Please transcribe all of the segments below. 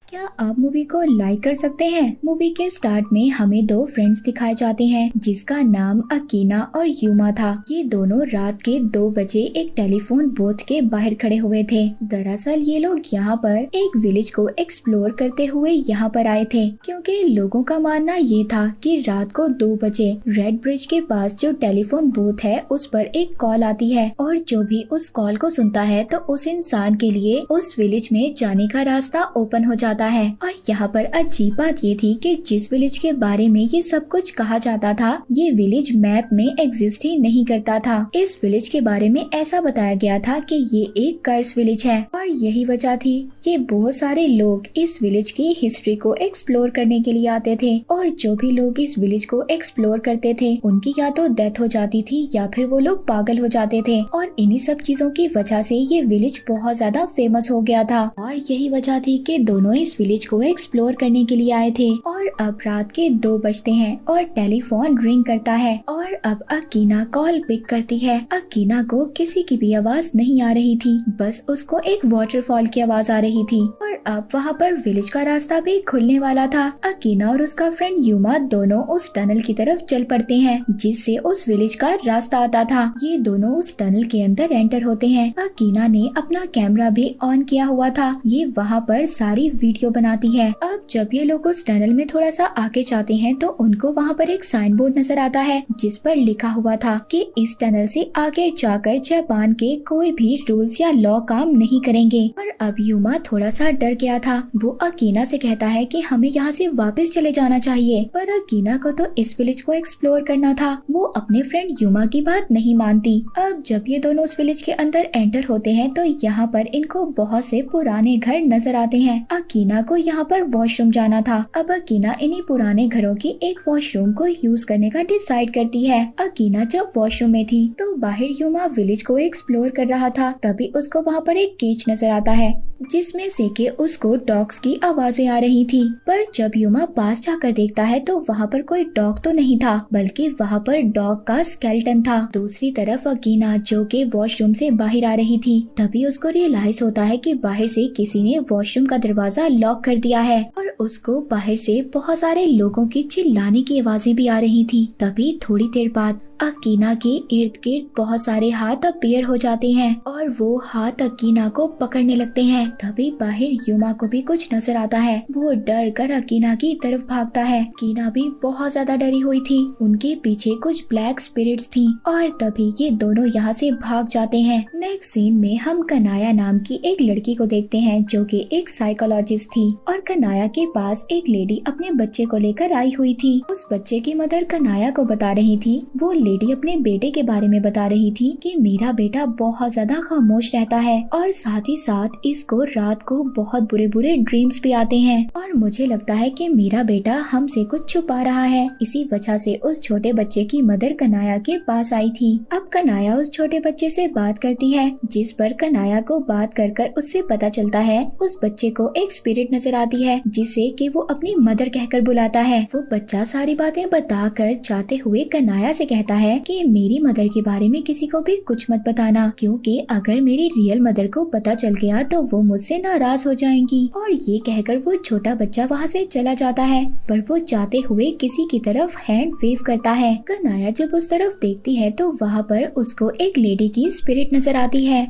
क्या आप मूवी को लाइक कर सकते हैं? मूवी के स्टार्ट में हमें दो फ्रेंड्स दिखाए जाते हैं जिसका नाम अकीना और यूमा था। ये दोनों रात के 2 बजे एक टेलीफोन बूथ के बाहर खड़े हुए थे। दरअसल ये लोग यहाँ पर एक विलेज को एक्सप्लोर करते हुए यहाँ पर आए थे, क्योंकि लोगों का मानना ये था कि रात को 2 बजे रेड ब्रिज के पास जो टेलीफोन बूथ है उस पर एक कॉल आती है और जो भी उस कॉल को सुनता है तो उस इंसान के लिए उस विलेज में जाने का रास्ता ओपन हो जाता है। और यहाँ पर अजीब बात ये थी कि जिस विलेज के बारे में ये सब कुछ कहा जाता था ये विलेज मैप में एग्जिस्ट ही नहीं करता था। इस विलेज के बारे में ऐसा बताया गया था कि ये एक कर्स विलेज है और यही वजह थी कि बहुत सारे लोग इस विलेज की हिस्ट्री को एक्सप्लोर करने के लिए आते थे और जो भी लोग इस विलेज को एक्सप्लोर करते थे उनकी या तो डेथ हो जाती थी या फिर वो लोग पागल हो जाते थे। और इन्हीं सब चीजों की वजह से ये विलेज बहुत ज्यादा फेमस हो गया था और यही वजह थी कि दोनों इस विलेज को एक्सप्लोर करने के लिए आए थे। और अब रात के 2 बजते हैं और टेलीफोन रिंग करता है और अब अकीना कॉल पिक करती है। अकीना को किसी की भी आवाज नहीं आ रही थी, बस उसको एक वाटरफॉल की आवाज आ रही थी। और अब वहाँ पर विलेज का रास्ता भी खुलने वाला था। अकीना और उसका फ्रेंड यूमा दोनों उस टनल की तरफ चल पड़ते हैं जिससे उस विलेज का रास्ता आता था। ये दोनों उस टनल के अंदर एंटर होते हैं। अकीना ने अपना कैमरा भी ऑन किया हुआ था, ये वहाँ पर सारी वीडियो बनाती है। अब जब ये लोग उस टनल में थोड़ा सा आगे जाते हैं तो उनको वहाँ पर एक साइन बोर्ड नजर आता है जिस पर लिखा हुआ था कि इस टनल से आगे जाकर जापान के कोई भी रूल्स या लॉ काम नहीं करेंगे। और अब यूमा थोड़ा सा डर गया था। वो अकीना से कहता है कि हमें यहाँ से वापस चले जाना चाहिए, पर अकीना को तो इस विलेज को एक्सप्लोर करना था। वो अपने फ्रेंड यूमा की बात नहीं मानती। अब जब ये दोनों उस विलेज के अंदर एंटर होते हैं तो यहाँ पर इनको बहुत से पुराने घर नजर आते हैं। अकीना को यहाँ पर वॉशरूम जाना था। अब अकीना इन्हीं पुराने घरों की एक वॉशरूम को यूज करने का डिसाइड करती है। अकीना जब वॉशरूम में थी तो बाहर यूमा विलेज को एक्सप्लोर कर रहा था, तभी उसको वहाँ पर एक केज नजर आता है जिसमें से के उसको डॉग्स की आवाजें आ रही थी। पर जब यूमा पास जाकर देखता है तो वहाँ पर कोई डॉग तो नहीं था, बल्कि वहाँ पर डॉग का स्केलेटन था। दूसरी तरफ अकीना जो के वॉशरूम से बाहर आ रही थी, तभी उसको रियलाइज होता है कि बाहर से किसी ने वॉशरूम का दरवाजा लॉक कर दिया है और उसको बाहर से बहुत सारे लोगों की चिल्लाने की आवाजें भी आ रही थी। तभी थोड़ी देर बाद अकीना के इर्द गिर्द बहुत सारे हाथ अपीयर हो जाते हैं और वो हाथ अकीना को पकड़ने लगते हैं। तभी बाहर यूमा को भी कुछ नजर आता है। वो डर कर अकीना की तरफ भागता है। अकीना भी बहुत ज्यादा डरी हुई थी। उनके पीछे कुछ ब्लैक स्पिरिट्स थी और तभी ये दोनों यहाँ से भाग जाते हैं। नेक्स्ट सीन में हम कनाया नाम की एक लड़की को देखते हैं जो कि एक साइकोलॉजिस्ट थी और कनाया के पास एक लेडी अपने बच्चे को लेकर आई हुई थी। उस बच्चे की मदर कनाया को बता रही थी, वो लेडी अपने बेटे के बारे में बता रही थी कि मेरा बेटा बहुत ज्यादा खामोश रहता है और साथ ही साथ इसको रात को बहुत बुरे बुरे ड्रीम्स भी आते हैं और मुझे लगता है कि मेरा बेटा हमसे कुछ छुपा रहा है। इसी वजह से उस छोटे बच्चे की मदर कनाया के पास आई थी। अब कनाया उस छोटे बच्चे से बात करती है, जिस पर कनाया को बात कर कर उससे पता चलता है उस बच्चे को एक स्पिरिट नजर आती है जिसे कि वो अपनी मदर कहकर बुलाता है। वो बच्चा सारी बातें बताकर जाते हुए कनाया से कहता है कि मेरी मदर के बारे में किसी को भी कुछ मत बताना, क्योंकि अगर मेरी रियल मदर को पता चल गया तो वो मुझसे नाराज हो जाएंगी। और ये कहकर वो छोटा बच्चा वहाँ से चला जाता है, पर वो जाते हुए किसी की तरफ हैंड वेव करता है। कनाया जब उस तरफ देखती है तो वहाँ पर उसको एक लेडी की स्पिरिट नजर आती है।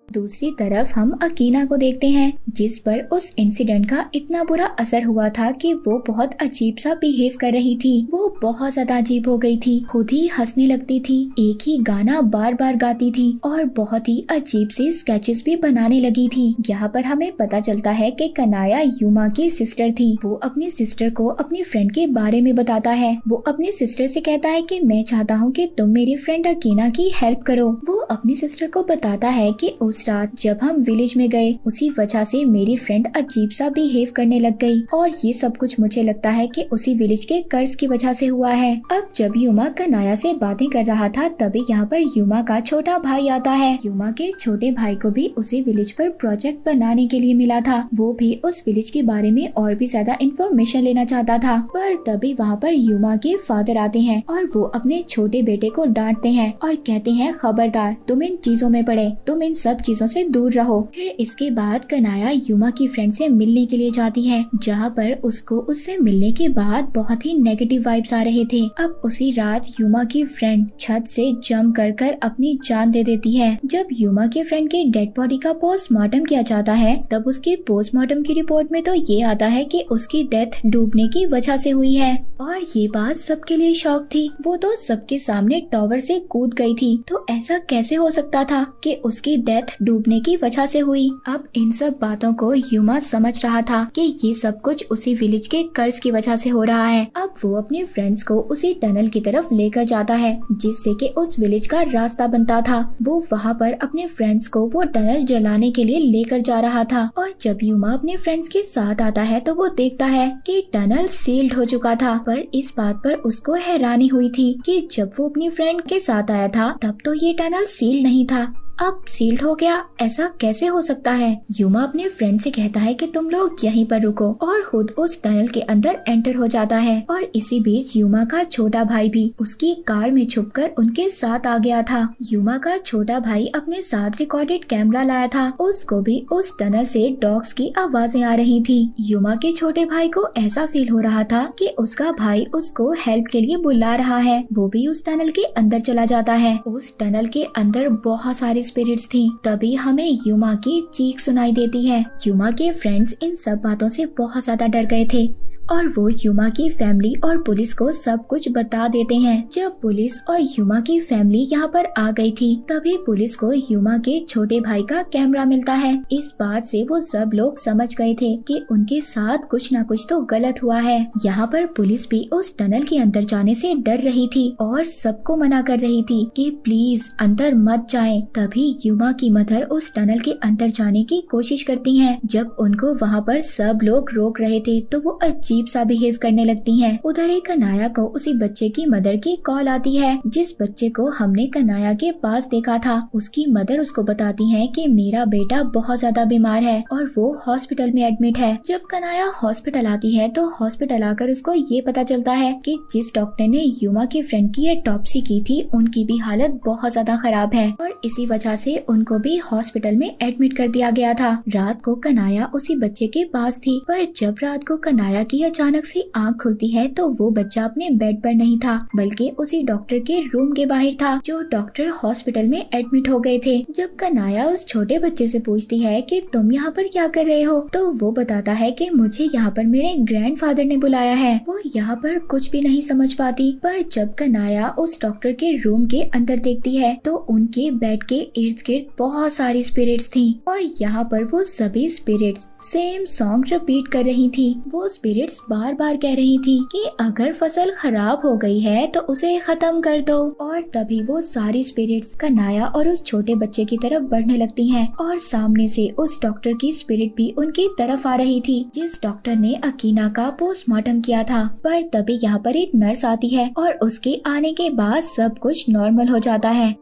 दूसरी तरफ हम अकीना को देखते हैं जिस पर उस इंसिडेंट का इतना बुरा असर हुआ था कि वो बहुत अजीब सा बिहेव कर रही थी। वो बहुत ज्यादा अजीब हो गई थी, खुद ही हंसने लगती थी, एक ही गाना बार बार गाती थी और बहुत ही अजीब से स्केचेस भी बनाने लगी थी। यहाँ पर हमें पता चलता है कि कनाया यूमा की सिस्टर थी। वो अपनी सिस्टर को अपनी फ्रेंड के बारे में बताता है। वो अपनी सिस्टर से कहता है कि मैं चाहता हूँ कि तुम मेरी फ्रेंड अकीना की हेल्प करो। वो अपनी सिस्टर को बताता है कि उस रात जब हम विलेज में गए उसी वजह से मेरी फ्रेंड अजीब सा बिहेव करने लग गई और ये सब कुछ मुझे लगता है कि उसी विलेज के कर्ज की वजह से हुआ है। अब जब यूमा कनाया से बातें कर रहा था तभी यहाँ पर यूमा का छोटा भाई आता है। यूमा के छोटे भाई को भी उसी विलेज पर प्रोजेक्ट बनाने के लिए मिला था। वो भी उस विलेज के बारे में और भी ज्यादा इंफॉर्मेशन लेना चाहता था, पर तभी वहाँ पर यूमा के फादर आते हैं और वो अपने छोटे बेटे को डांटते हैं और कहते हैं खबरदार तुम इन चीजों में पड़े, तुम इन सब चीजों से दूर रहो। फिर इसके बाद कनाया युमा की फ्रेंड से मिलने के लिए जाती है, जहाँ पर उसको उससे मिलने के बाद बहुत ही नेगेटिव वाइब्स आ रहे थे। अब उसी रात युमा की फ्रेंड छत से जंप कर कर अपनी जान दे देती है। जब युमा के फ्रेंड के डेड बॉडी का पोस्टमार्टम किया जाता है, तब उसके पोस्टमार्टम की रिपोर्ट में तो ये आता है कि उसकी डेथ डूबने की वजह से हुई है। और ये बात सबके लिए शॉक थी। वो तो सबके सामने टॉवर से कूद गई थी, तो ऐसा कैसे हो सकता था कि उसकी डेथ डूबने की वजह से हुई। अब इन सब बातों को युमा समझ रहा था कि ये सब कुछ उसी विलेज के कर्ज की वजह से हो रहा है। अब वो अपने फ्रेंड्स को उसी टनल की तरफ लेकर जाता है, जिससे कि उस विलेज का रास्ता बनता था। वो वहाँ पर अपने फ्रेंड्स को वो टनल जलाने के लिए लेकर जा रहा था। और जब युमा अपने फ्रेंड्स के साथ आता है तो वो देखता है कि टनल सील्ड हो चुका था। पर इस बात पर उसको हैरानी हुई थी कि जब वो अपनी फ्रेंड के साथ आया था तब तो ये टनल सील्ड नहीं था, अब सील्ड हो गया, ऐसा कैसे हो सकता है। युमा अपने फ्रेंड से कहता है कि तुम लोग यहीं पर रुको, और खुद उस टनल के अंदर एंटर हो जाता है। और इसी बीच युमा का छोटा भाई भी उसकी कार में छुपकर उनके साथ आ गया था। युमा का छोटा भाई अपने साथ रिकॉर्डेड कैमरा लाया था, उसको भी उस टनल से डॉग्स की आवाजें आ रही थी। युमा के छोटे भाई को ऐसा फील हो रहा था कि उसका भाई उसको हेल्प के लिए बुला रहा है। वो भी उस टनल के अंदर चला जाता है। उस टनल के अंदर बहुत सारी स्पिरिट्स थी। तभी हमें युमा की चीख सुनाई देती है। युमा के फ्रेंड्स इन सब बातों से बहुत ज्यादा डर गए थे और वो युमा की फैमिली और पुलिस को सब कुछ बता देते हैं। जब पुलिस और युमा की फैमिली यहाँ पर आ गई थी, तभी पुलिस को युमा के छोटे भाई का कैमरा मिलता है। इस बात से वो सब लोग समझ गए थे कि उनके साथ कुछ न कुछ तो गलत हुआ है। यहाँ पर पुलिस भी उस टनल के अंदर जाने से डर रही थी और सबको मना कर रही थी कि प्लीज अंदर मत जाएं। तभी युमा की मदर उस टनल के अंदर जाने की कोशिश करती हैं। जब उनको वहाँ पर सब लोग रोक रहे थे तो वो अजीब सा बिहेव करने लगती हैं। उधर ही कनाया को उसी बच्चे की मदर की कॉल आती है, जिस बच्चे को हमने कनाया के पास देखा था। उसकी मदर उसको बताती है कि मेरा बेटा बहुत ज्यादा बीमार है और वो हॉस्पिटल में एडमिट है। जब कनाया हॉस्पिटल आती है तो हॉस्पिटल आकर उसको ये पता चलता है कि जिस डॉक्टर ने युमा की फ्रेंड की ऑटोप्सी की थी, उनकी भी हालत बहुत ज्यादा खराब है और इसी वजह से उनको भी हॉस्पिटल में एडमिट कर दिया गया था। रात को कनाया उसी बच्चे के पास थी, पर जब रात को कनाया की अचानक से आंख खुलती है तो वो बच्चा अपने बेड पर नहीं था, बल्कि उसी डॉक्टर के रूम के बाहर था, जो डॉक्टर हॉस्पिटल में एडमिट हो गए थे। जब कनाया उस छोटे बच्चे से पूछती है कि तुम यहाँ पर क्या कर रहे हो, तो वो बताता है कि मुझे यहाँ पर मेरे ग्रैंडफादर ने बुलाया है। वो यहाँ पर कुछ भी नहीं समझ पाती, पर जब कनाया उस डॉक्टर के रूम के अंदर देखती है तो उनके बेड के इर्द गिर्द बहुत सारी स्पिरिट्स थी और यहाँ पर वो सभी स्पिरिट्स सेम सॉन्ग रिपीट कर रही थी। वो स्पिरिट्स बार बार कह रही थी कि अगर फसल खराब हो गई है तो उसे खत्म कर दो। और तभी वो सारी स्पिरिट्स कनाया और उस छोटे बच्चे की तरफ बढ़ने लगती हैं और सामने से उस डॉक्टर की स्पिरिट भी उनकी तरफ आ रही थी, जिस डॉक्टर ने अकीना का पोस्टमार्टम किया था। पर तभी यहाँ पर एक नर्स आती है और उसके आने के बाद सब कुछ नॉर्मल हो जाता है।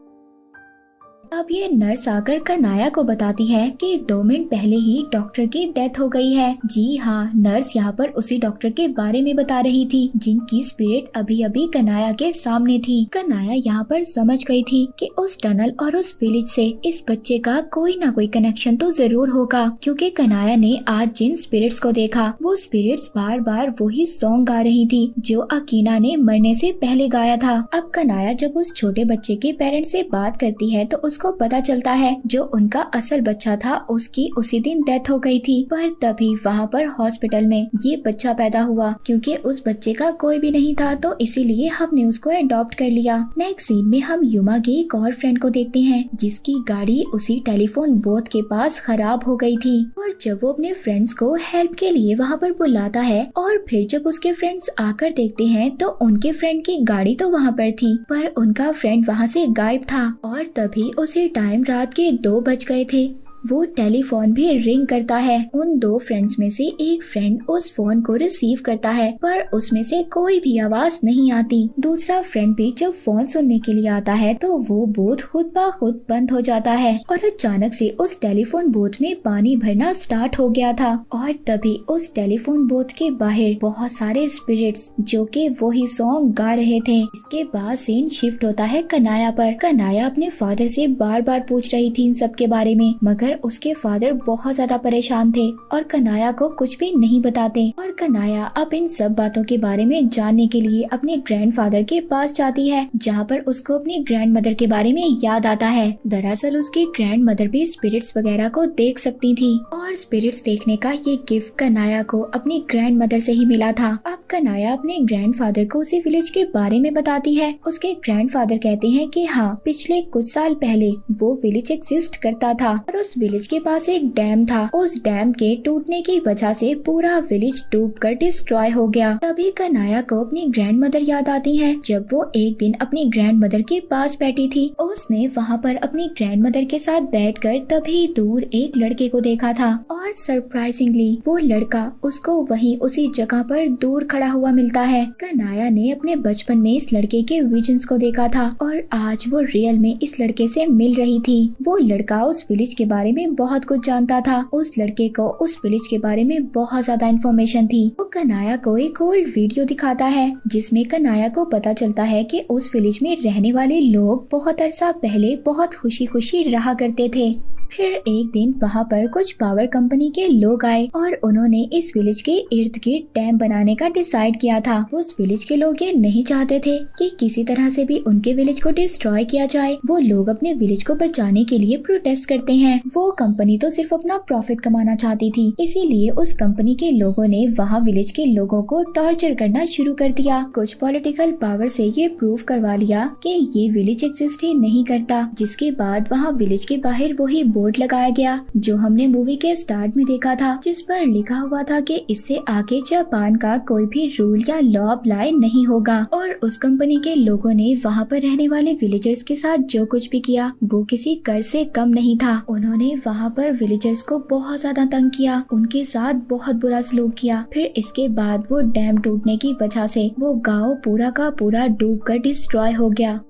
अब ये नर्स आकर कनाया को बताती है कि 2 मिनट पहले ही डॉक्टर की डेथ हो गई है। जी हाँ, नर्स यहाँ पर उसी डॉक्टर के बारे में बता रही थी जिनकी स्पिरिट अभी अभी कनाया के सामने थी। कनाया यहाँ पर समझ गई थी कि उस टनल और उस विलेज से इस बच्चे का कोई ना कोई कनेक्शन तो जरूर होगा, क्योंकि कनाया ने आज जिन स्पिरिट्स को देखा वो स्पिरिट्स बार बार वही सॉन्ग गा रही थी जो अकीना ने मरने से पहले गाया था। अब कनाया जब उस छोटे बच्चे के पेरेंट्स से बात करती है तो को पता चलता है जो उनका असल बच्चा था उसकी उसी दिन डेथ हो गई थी। पर तभी वहाँ पर हॉस्पिटल में ये बच्चा पैदा हुआ, क्योंकि उस बच्चे का कोई भी नहीं था तो इसीलिए हमने उसको अडॉप्ट कर लिया। नेक्स्ट सीन में हम युमा की एक और फ्रेंड को देखते हैं जिसकी गाड़ी उसी टेलीफोन बूथ के पास खराब हो गई थी। और जब वो अपने फ्रेंड्स को हेल्प के लिए वहाँ पर बुलाता है और फिर जब उसके फ्रेंड्स आकर देखते हैं तो उनके फ्रेंड की गाड़ी तो वहाँ पर थी, पर उनका फ्रेंड वहाँ से गायब था। और तभी उसी टाइम रात के 2 बज गए थे। वो टेलीफोन भी रिंग करता है। उन दो फ्रेंड्स में से एक फ्रेंड उस फोन को रिसीव करता है पर उसमें से कोई भी आवाज नहीं आती। दूसरा फ्रेंड भी जब फोन सुनने के लिए आता है तो वो बूथ खुद ब खुद बंद हो जाता है और अचानक से उस टेलीफोन बूथ में पानी भरना स्टार्ट हो गया था और तभी उस टेलीफोन बूथ के बाहर बहुत सारे स्पिरिट्स जो कि वही सॉन्ग गा रहे थे। इसके बाद सीन शिफ्ट होता है कनाया पर। कनाया अपने फादर से बार बार पूछ रही थी इन सब के बारे में, मगर उसके फादर बहुत ज्यादा परेशान थे और कनाया को कुछ भी नहीं बताते। और कनाया अब इन सब बातों के बारे में जानने के लिए अपने ग्रैंडफादर के पास जाती है, जहाँ पर उसको अपनी ग्रैंड मदर के बारे में याद आता है। दरअसल उसकी ग्रैंड मदर भी स्पिरिट्स वगैरह को देख सकती थी और स्पिरिट्स देखने का ये गिफ्ट कनाया को अपनी ग्रैंड मदर से ही मिला था। अब कनाया अपने ग्रैंडफादर को उसी विलेज के बारे में बताती है। उसके ग्रैंडफादर कहते हैं कि हाँ, पिछले कुछ साल पहले वो विलेज एग्जिस्ट करता था और उस विलेज के पास एक डैम था। उस डैम के टूटने की वजह से पूरा विलेज डूबकर डिस्ट्रॉय हो गया। तभी कनाया को अपनी ग्रैंड मदर याद आती है। जब वो एक दिन अपनी ग्रैंड मदर के पास बैठी थी, उसने वहाँ पर अपनी ग्रैंड मदर के साथ बैठकर तभी दूर एक लड़के को देखा था और सरप्राइजिंगली वो लड़का उसको वहीं उसी जगह पर दूर खड़ा हुआ मिलता है। कनाया ने अपने बचपन में इस लड़के के विजन्स को देखा था और आज वो रियल में इस लड़के से मिल रही थी। वो लड़का उस विलेज के बारे में बहुत कुछ जानता था। उस लड़के को उस विलेज के बारे में बहुत ज्यादा इन्फॉर्मेशन थी। वो कनाया को एक ओल्ड वीडियो दिखाता है जिसमें कनाया को पता चलता है कि उस विलेज में रहने वाले लोग बहुत अरसा पहले बहुत खुशी खुशी रहा करते थे। फिर एक दिन वहाँ पर कुछ पावर कंपनी के लोग आए और उन्होंने इस विलेज के इर्द गिर्द डैम बनाने का डिसाइड किया था। उस विलेज के लोग ये नहीं चाहते थे कि किसी तरह से भी उनके विलेज को डिस्ट्रॉय किया जाए। वो लोग अपने विलेज को बचाने के लिए प्रोटेस्ट करते हैं। वो कंपनी तो सिर्फ अपना प्रॉफिट कमाना चाहती थी, इसीलिए उस कंपनी के लोगों ने वहाँ विलेज के लोगों को टॉर्चर करना शुरू कर दिया। कुछ पॉलिटिकल पावर से ये प्रूव करवा लिया कि ये विलेज एग्जिस्ट ही नहीं करता, जिसके बाद वहाँ विलेज के बाहर वही बोर्ड लगाया गया जो हमने मूवी के स्टार्ट में देखा था, जिस पर लिखा हुआ था कि इससे आगे जापान का कोई भी रूल या लॉ अप्लाई नहीं होगा। और उस कंपनी के लोगों ने वहाँ पर रहने वाले विलेजर्स के साथ जो कुछ भी किया वो किसी कर से कम नहीं था। उन्होंने वहाँ पर विलेजर्स को बहुत ज्यादा तंग किया, उनके साथ बहुत बुरा सलूक किया। फिर इसके बाद वो डैम टूटने की वजह से वो गाँव पूरा का पूरा डूबकर डिस्ट्रॉय हो गया।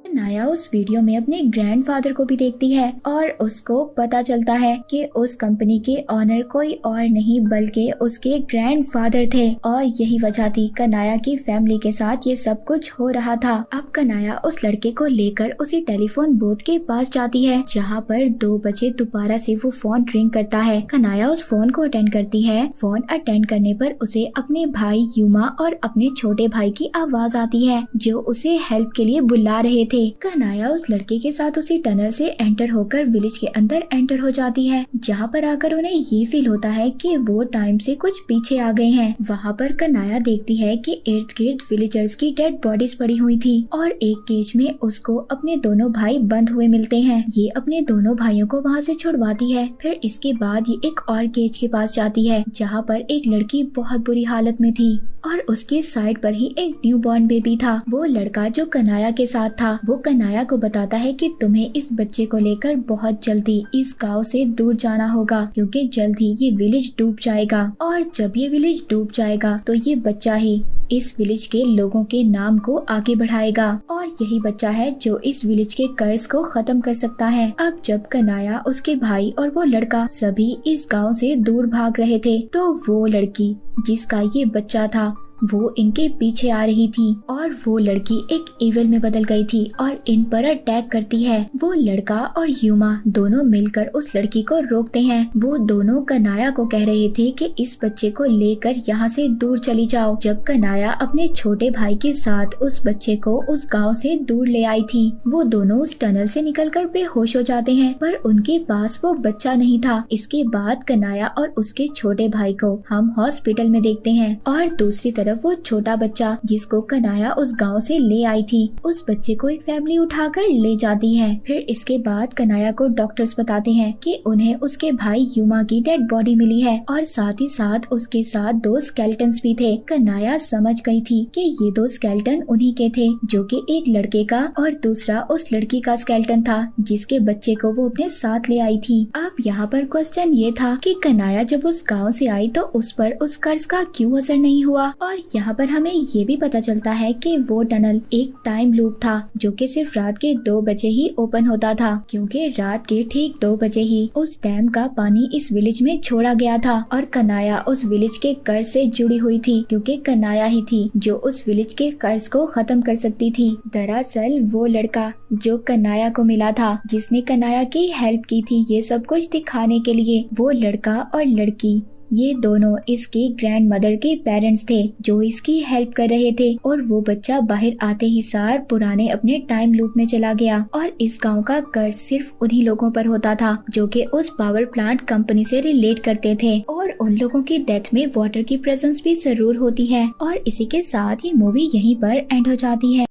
कनाया उस वीडियो में अपने ग्रैंडफादर को भी देखती है और उसको पता चलता है कि उस कंपनी के ऑनर कोई और नहीं बल्कि उसके ग्रैंडफादर थे और यही वजह थी कनाया की फैमिली के साथ ये सब कुछ हो रहा था। अब कनाया उस लड़के को लेकर उसी टेलीफोन बूथ के पास जाती है जहाँ पर 2 बजे दोबारा से वो फोन रिंग करता है। कनाया उस फोन को अटेंड करती है। फोन अटेंड करने पर उसे अपने भाई युमा और अपने छोटे भाई की आवाज आती है जो उसे हेल्प के लिए बुला रहे थे। कनाया उस लड़के के साथ उसी टनल से एंटर होकर विलेज के अंदर एंटर हो जाती है, जहाँ पर आकर उन्हें ये फील होता है कि वो टाइम से कुछ पीछे आ गए हैं। वहाँ पर कनाया देखती है कि इर्द गिर्द विलेजर्स की डेड बॉडीज पड़ी हुई थी और एक केज में उसको अपने दोनों भाई बंद हुए मिलते हैं। ये अपने दोनों भाइयों को वहाँ से छुड़वाती है। फिर इसके बाद ये एक और केज के पास जाती है जहाँ पर एक लड़की बहुत बुरी हालत में थी और उसके साइड पर ही एक न्यूबॉर्न बेबी था। वो लड़का जो कनाया के साथ था वो कनाया को बताता है कि तुम्हें इस बच्चे को लेकर बहुत जल्दी इस गांव से दूर जाना होगा क्योंकि जल्द ही ये विलेज डूब जाएगा और जब ये विलेज डूब जाएगा तो ये बच्चा ही इस विलेज के लोगों के नाम को आगे बढ़ाएगा और यही बच्चा है जो इस विलेज के कर्ज को खत्म कर सकता है। अब जब कनाया, उसके भाई और वो लड़का सभी इस गांव से दूर भाग रहे थे तो वो लड़की जिसका ये बच्चा था वो इनके पीछे आ रही थी और वो लड़की एक इविल में बदल गई थी और इन पर अटैक करती है। वो लड़का और युमा दोनों मिलकर उस लड़की को रोकते हैं। वो दोनों कनाया को कह रहे थे कि इस बच्चे को लेकर यहाँ से दूर चली जाओ। जब कनाया अपने छोटे भाई के साथ उस बच्चे को उस गांव से दूर ले आई थी, वो दोनों उस टनल से निकलकर बेहोश हो जाते हैं पर उनके पास वो बच्चा नहीं था। इसके बाद कनाया और उसके छोटे भाई को हम हॉस्पिटल में देखते हैं और दूसरी तरफ तरफ वो छोटा बच्चा जिसको कनाया उस गांव से ले आई थी, उस बच्चे को एक फैमिली उठाकर ले जाती है। फिर इसके बाद कनाया को डॉक्टर्स बताते हैं कि उन्हें उसके भाई युमा की डेड बॉडी मिली है और साथ ही साथ उसके साथ 2 स्केलेटन्स भी थे। कनाया समझ गई थी कि ये 2 स्केलेटन उन्हीं के थे, जो कि एक लड़के का और दूसरा उस लड़की का स्केलेटन था जिसके बच्चे को वो अपने साथ ले आई थी। अब यहाँ पर क्वेश्चन ये था कि कनाया जब उस गांव से आई तो उस पर उस कर्ज का क्यों असर नहीं हुआ। और यहाँ पर हमें ये भी पता चलता है कि वो टनल एक टाइम लूप था जो कि सिर्फ रात के 2 बजे ही ओपन होता था, क्योंकि रात के ठीक 2 बजे ही उस डैम का पानी इस विलेज में छोड़ा गया था। और कनाया उस विलेज के कर्ज से जुड़ी हुई थी, क्योंकि कनाया ही थी जो उस विलेज के कर्ज को खत्म कर सकती थी। दरअसल वो लड़का जो कनाया को मिला था, जिसने कनाया की हेल्प की थी ये सब कुछ दिखाने के लिए, वो लड़का और लड़की ये दोनों इसकी ग्रैंड मदर के पेरेंट्स थे जो इसकी हेल्प कर रहे थे। और वो बच्चा बाहर आते ही सार पुराने अपने टाइम लूप में चला गया और इस गांव का कर्ज सिर्फ उन्हीं लोगों पर होता था जो कि उस पावर प्लांट कंपनी से रिलेट करते थे। और उन लोगों की डेथ में वाटर की प्रेजेंस भी जरूर होती है। और इसी के साथ ये मूवी यहीं पर एंड हो जाती है।